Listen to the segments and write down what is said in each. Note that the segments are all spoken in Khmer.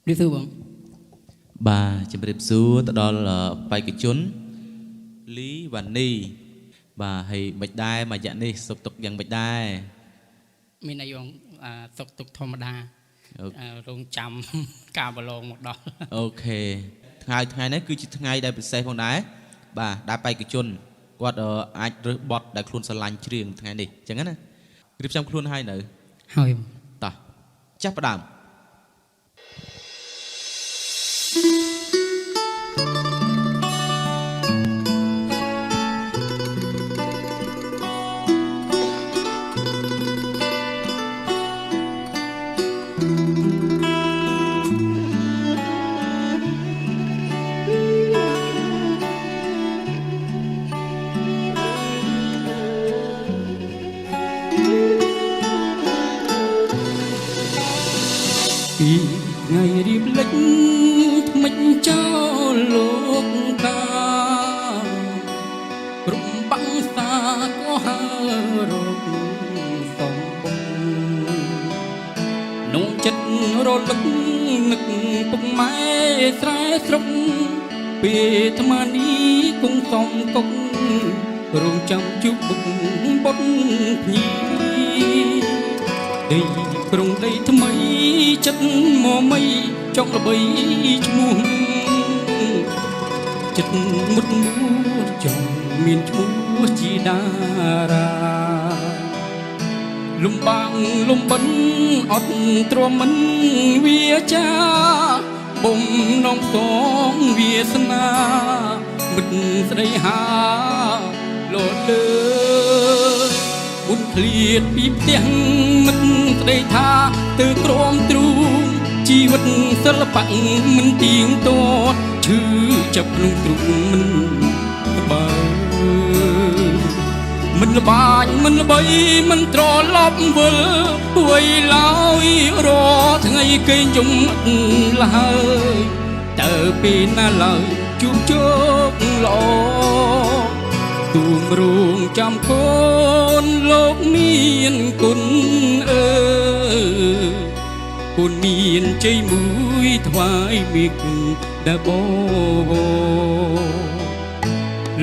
đi thưaបងbà chấm điệp xu tới đó là bài cái chốn lý và ni bà hay bạch đai mà dạng đi sụp tục dạng bạch đai មានអាយុសុកទុកធម្មតារងចាំការបឡងមកដល់ okថ្ងៃនេះគឺជាថ្ងៃដែលពិសេសផងដែរបាទដែលបេក្ខជនគាត់អាចរើសបត់ដែលខ្លួនស្រឡាញ់ច្រៀងថ្ងៃនេះអញ្ចឹងណារៀបចំខ្លួនឲ្យនៅ ហើយ តោះចាប់ផ្ដើម ពីថ្ងៃរៀបលិចថ្មិចចោលលោកតារំបាំងសាក៏ហើរកសំបងនងចិត្តរលឹកនឹកពុកម៉ែស្រែស្រុកពេលថ្មនេះគង់សំកុករងចាំជុកបុកបុតភ្ញីដីក្រុងដីថ្មីចិត្តមកមីចង់ល្បីឈ្មោះចិត្តមុតមួចង់មានឈ្មោះជាតារាលំបាំងលំបិនអត់ទ្រាំមិនវាចាបំណងតងវាសនាមិត្តស្ដីហាលោតលើបុនឃ្លៀតពីផ្ទះមិនស្ដីថាទៅក្រមទ្រូងជីវិតសិល្បៈមិនទៀងទាត់ឈឺចាប់ក្នុងទ្រូងមិនបើមិនល្បាញមិនល្បីមិនត្រឡប់វិលវ័យឡើយរថ្ងៃគេយំឡើយតើពេលណាឡើយជួបជោគល្អទូមរងចាំកូនលោកមានគុណគុណមានជ័យមួយថ្វាយមេគុណដែលបង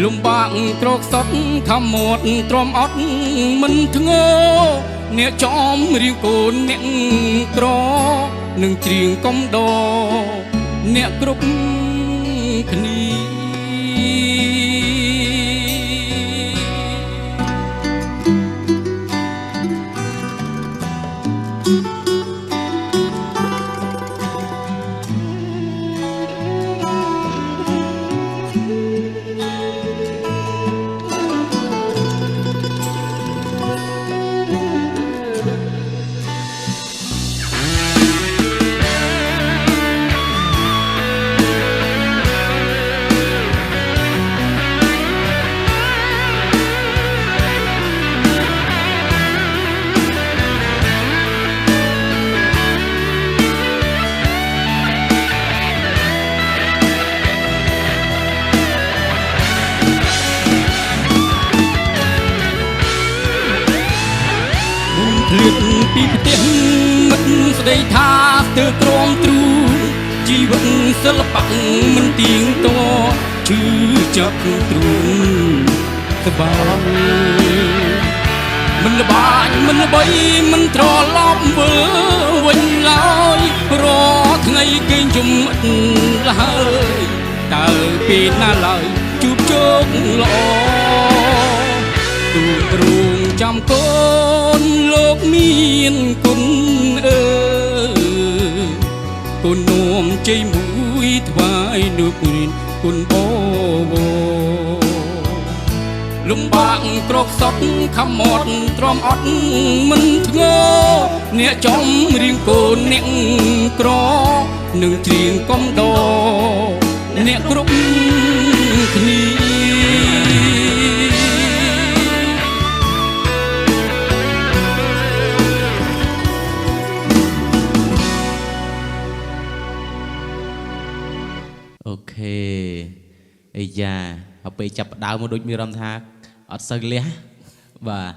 លំបាកក្រកសត់ខំមាត់ទ្រាំអត់មិនធ្ងោអ្នកចំរៀងកូនអ្នកក្រនឹងច្រៀងកំដរអ្នកគ្រប់គ្នា លៀបពីផ្ទះមិនស្ដីថាទៅក្រមទ្រូងជីវិតសិល្បៈមិនទៀងទាត់ឈឺចាប់ទ្រូងក្បាលមិនល្បាញមិនល្បីមិនត្រឡប់វិលវិញឡើយរថ្ងៃគេយំឡើយតើពេលណាឡើយជួបជោគល្អទូរងចាំកូនលោកមានគុណគុណនោមជ័យមួយថ្វាយលោកមានគុណបបលំបាកក្រកសត់ខំមាត់ទ្រាំអត់មិនធ្ងោអ្នកចំរៀងកូនអ្នកក្រនឹងច្រៀងកំដរអ្នកគ្រប់គ្នា ok ây da học bị chập đau một đôi mi râm tha ở sân lé và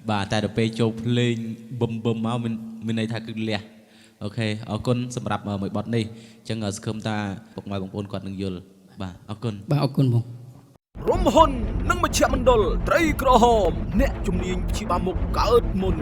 bà ta được bê chụp lên bum bum máu mình này tha cứ lẹ អូខេអរគុណសម្រាប់មួយបទនេះអញ្ចឹងសង្ឃឹមថាពុកម៉ែបងប្អូនគាត់នឹងយល់បាទអរគុណ បាទអរគុណបង រំហ៊ុននិងមជ្ឈមណ្ឌលត្រីក្រហមអ្នកជំនាញព្យាបាលមុខកើតមុន